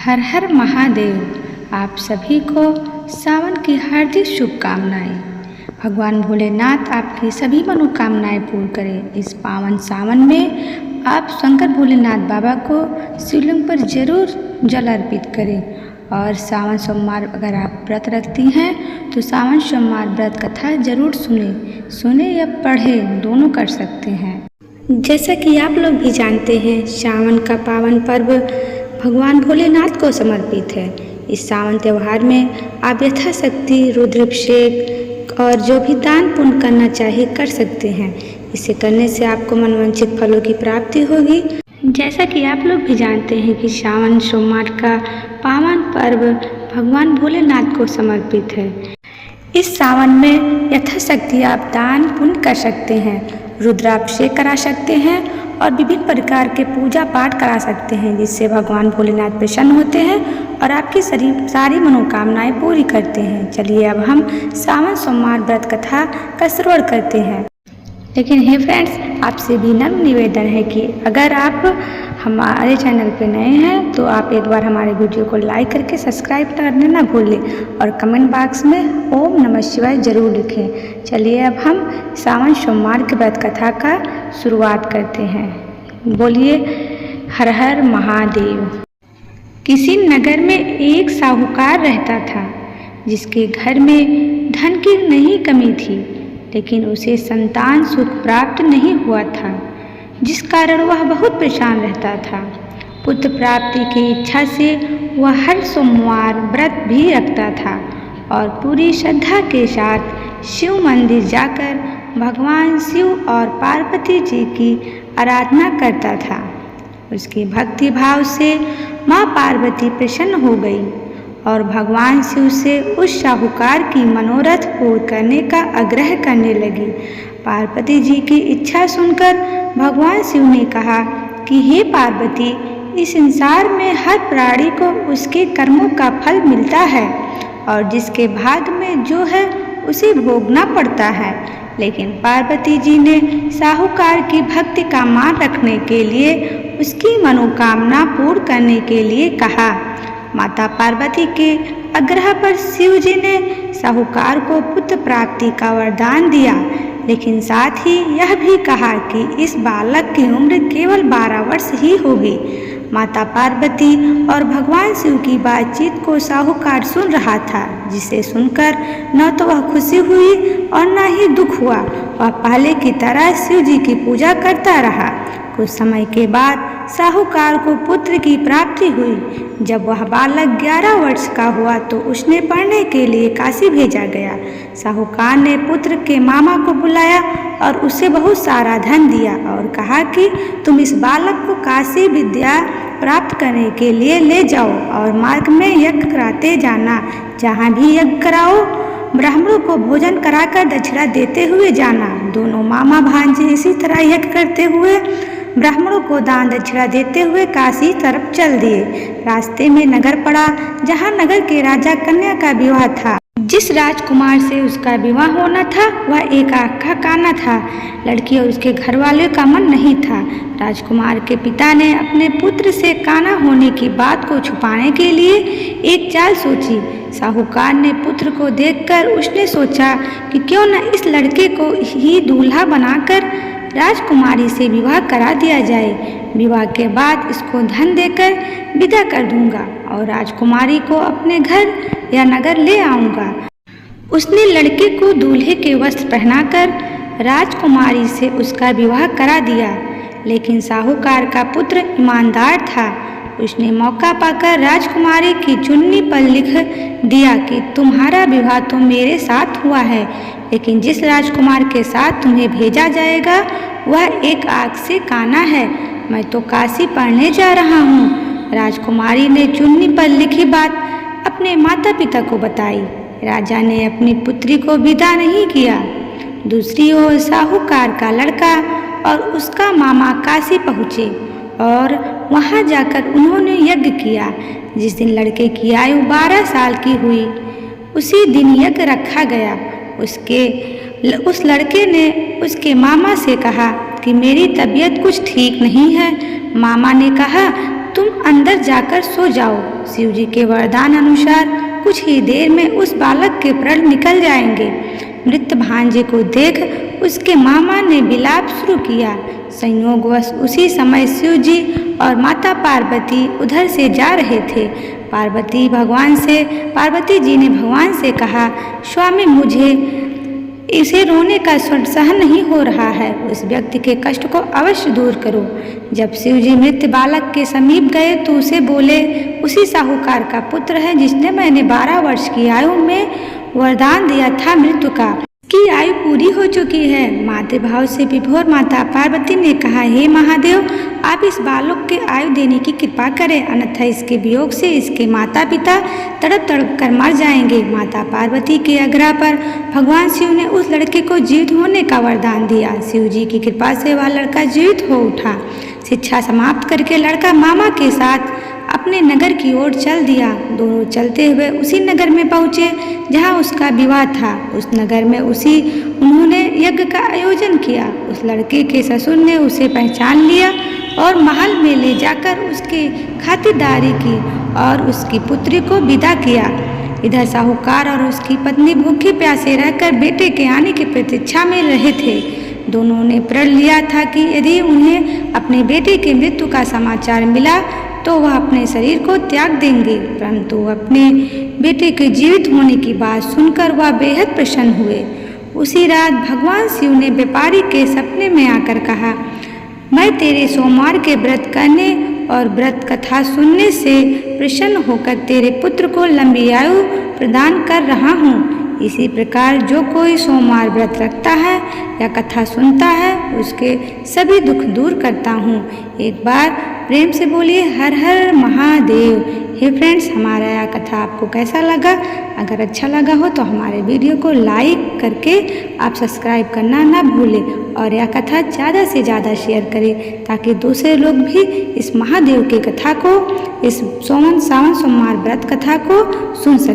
हर हर महादेव। आप सभी को सावन की हार्दिक शुभकामनाएं। भगवान भोलेनाथ आपकी सभी मनोकामनाएं पूर्ण करें। इस पावन सावन में आप शंकर भोलेनाथ बाबा को शिवलिंग पर जरूर जल अर्पित करें। और सावन सोमवार अगर आप व्रत रखती हैं तो सावन सोमवार व्रत कथा जरूर सुने या पढ़ें, दोनों कर सकते हैं। जैसा कि आप लोग भी जानते हैं, सावन का पावन पर्व भगवान भोलेनाथ को समर्पित है। इस सावन त्यौहार में आप यथाशक्ति रुद्राभिषेक और जो भी दान पुण्य करना चाहे कर सकते हैं। इसे करने से आपको मनवांछित फलों की प्राप्ति होगी। जैसा कि आप लोग भी जानते हैं कि सावन सोमवार का पावन पर्व भगवान भोलेनाथ को समर्पित है। इस सावन में यथाशक्ति आप दान पुण्य कर सकते हैं, रुद्राभिषेक करा सकते हैं और विभिन्न प्रकार के पूजा पाठ करा सकते हैं, जिससे भगवान भोलेनाथ प्रसन्न होते हैं और आपकी सारी मनोकामनाएं पूरी करते हैं। चलिए अब हम सावन सोमवार व्रत कथा का श्रवण करते हैं। लेकिन हे फ्रेंड्स, आपसे भी नम्र निवेदन है कि अगर आप हमारे चैनल पे नए हैं तो आप एक बार हमारे वीडियो को लाइक करके सब्सक्राइब करना ना भूलें और कमेंट बॉक्स में ओम नमः शिवाय जरूर लिखें। चलिए अब हम सावन सोमवार की व्रत कथा का शुरुआत करते हैं। बोलिए हर हर महादेव। किसी नगर में एक साहूकार रहता था, जिसके घर में धन की नहीं कमी थी, लेकिन उसे संतान सुख प्राप्त नहीं हुआ था, जिस कारण वह बहुत परेशान रहता था। पुत्र प्राप्ति की इच्छा से वह हर सोमवार व्रत भी रखता था और पूरी श्रद्धा के साथ शिव मंदिर जाकर भगवान शिव और पार्वती जी की आराधना करता था। उसकी भक्ति भाव से माँ पार्वती प्रसन्न हो गई और भगवान शिव से उस साहूकार की मनोरथ पूर्ण करने का आग्रह करने लगी। पार्वती जी की इच्छा सुनकर भगवान शिव ने कहा कि हे पार्वती, इस संसार में हर प्राणी को उसके कर्मों का फल मिलता है और जिसके भाग्य में जो है उसे भोगना पड़ता है। लेकिन पार्वती जी ने साहूकार की भक्ति का मान रखने के लिए उसकी मनोकामना पूर्ण करने के लिए कहा। माता पार्वती के आग्रह पर शिव जी ने साहूकार को पुत्र प्राप्ति का वरदान दिया, लेकिन साथ ही यह भी कहा कि इस बालक की उम्र केवल 12 वर्ष ही होगी। माता पार्वती और भगवान शिव की बातचीत को साहूकार सुन रहा था, जिसे सुनकर न तो वह खुशी हुई और न ही दुख हुआ। वह पहले की तरह शिव जी की पूजा करता रहा। कुछ समय के बाद साहूकार को पुत्र की प्राप्ति हुई। जब वह बालक 11 वर्ष का हुआ तो उसने पढ़ने के लिए काशी भेजा गया। साहूकार ने पुत्र के मामा को बुलाया और उसे बहुत सारा धन दिया और कहा कि तुम इस बालक को काशी विद्या प्राप्त करने के लिए ले जाओ और मार्ग में यज्ञ कराते जाना। जहाँ भी यज्ञ कराओ, ब्राह्मणों को भोजन कराकर दक्षिणा देते हुए जाना। दोनों मामा भांजे इसी तरह यज्ञ करते हुए ब्राह्मणों को दान दक्षिणा देते हुए काशी तरफ चल दिए। रास्ते में नगर पड़ा, जहाँ नगर के राजा कन्या का विवाह था। जिस राजकुमार से उसका विवाह होना था वह एक आँख का काना था। लड़की और उसके घर वाले का मन नहीं था। राजकुमार के पिता ने अपने पुत्र से काना होने की बात को छुपाने के लिए एक चाल सोची। साहूकार ने पुत्र को देखकर उसने सोचा कि क्यों न इस लड़के को ही दूल्हा बनाकर राजकुमारी से विवाह करा दिया जाए। विवाह के बाद इसको धन देकर विदा कर दूंगा और राजकुमारी को अपने घर या नगर ले आऊंगा। उसने लड़के को दूल्हे के वस्त्र पहनाकर राजकुमारी से उसका विवाह करा दिया। लेकिन साहूकार का पुत्र ईमानदार था। उसने मौका पाकर राजकुमारी की चुन्नी पर लिख दिया कि तुम्हारा विवाह तो मेरे साथ हुआ है, लेकिन जिस राजकुमार के साथ तुम्हें भेजा जाएगा वह एक आँख से काना है। मैं तो काशी पढ़ने जा रहा हूँ। राजकुमारी ने चुन्नी पर लिखी बात अपने माता पिता को बताई। राजा ने अपनी पुत्री को विदा नहीं किया। दूसरी ओर साहूकार का लड़का और उसका मामा काशी पहुँचे और वहाँ जाकर उन्होंने यज्ञ किया। जिस दिन लड़के की आयु 12 साल की हुई, उसी दिन यज्ञ रखा गया। उस लड़के ने उसके मामा से कहा कि मेरी तबीयत कुछ ठीक नहीं है। मामा ने कहा तुम अंदर जाकर सो जाओ। शिव जी के वरदान अनुसार कुछ ही देर में उस बालक के प्राण निकल जाएंगे। मृत भांजे को देख उसके मामा ने विलाप शुरू किया। संयोगवश उसी समय शिव जी और माता पार्वती उधर से जा रहे थे। पार्वती जी ने भगवान से कहा, स्वामी मुझे इसे रोने का स्वर सहन नहीं हो रहा है, उस व्यक्ति के कष्ट को अवश्य दूर करो। जब शिव जी मृत बालक के समीप गए तो उसे बोले, उसी साहूकार का पुत्र है जिसने मैंने 12 वर्ष की आयु में वरदान दिया था मृत्यु का। की आयु पूरी हो चुकी है। मातृभाव से विभोर माता पार्वती ने कहा, हे महादेव, आप इस बालक के आयु देने की कृपा करें, अन्यथा इसके वियोग से इसके माता पिता तड़प तड़प कर मर जाएंगे। माता पार्वती के आग्रह पर भगवान शिव ने उस लड़के को जीवित होने का वरदान दिया। शिव जी की कृपा से वह लड़का जीवित हो उठा। शिक्षा समाप्त करके लड़का मामा के साथ अपने नगर की ओर चल दिया। दोनों चलते हुए उसी नगर में पहुँचे जहाँ उसका विवाह था। उस नगर में उन्होंने यज्ञ का आयोजन किया। उस लड़के के ससुर ने उसे पहचान लिया और महल में ले जाकर उसकी खातिरदारी की और उसकी पुत्री को विदा किया। इधर साहूकार और उसकी पत्नी भूखे प्यासे रहकर बेटे के आने की प्रतीक्षा में रहे थे। दोनों ने प्रण लिया था कि यदि उन्हें अपने बेटे की मृत्यु का समाचार मिला तो वह अपने शरीर को त्याग देंगे। परंतु अपने बेटे के जीवित होने की बात सुनकर वह बेहद प्रसन्न हुए। उसी रात भगवान शिव ने व्यापारी के सपने में आकर कहा, मैं तेरे सोमवार के व्रत करने और व्रत कथा सुनने से प्रसन्न होकर तेरे पुत्र को लंबी आयु प्रदान कर रहा हूँ। इसी प्रकार जो कोई सोमवार व्रत रखता है या कथा सुनता है उसके सभी दुख दूर करता हूँ। एक बार प्रेम से बोलिए हर हर महादेव। हे फ्रेंड्स, हमारा यह कथा आपको कैसा लगा? अगर अच्छा लगा हो तो हमारे वीडियो को लाइक करके आप सब्सक्राइब करना ना भूलें और यह कथा ज़्यादा से ज़्यादा शेयर करें ताकि दूसरे लोग भी इस महादेव की कथा को, इस सावन सोमवार व्रत कथा को सुन सकें।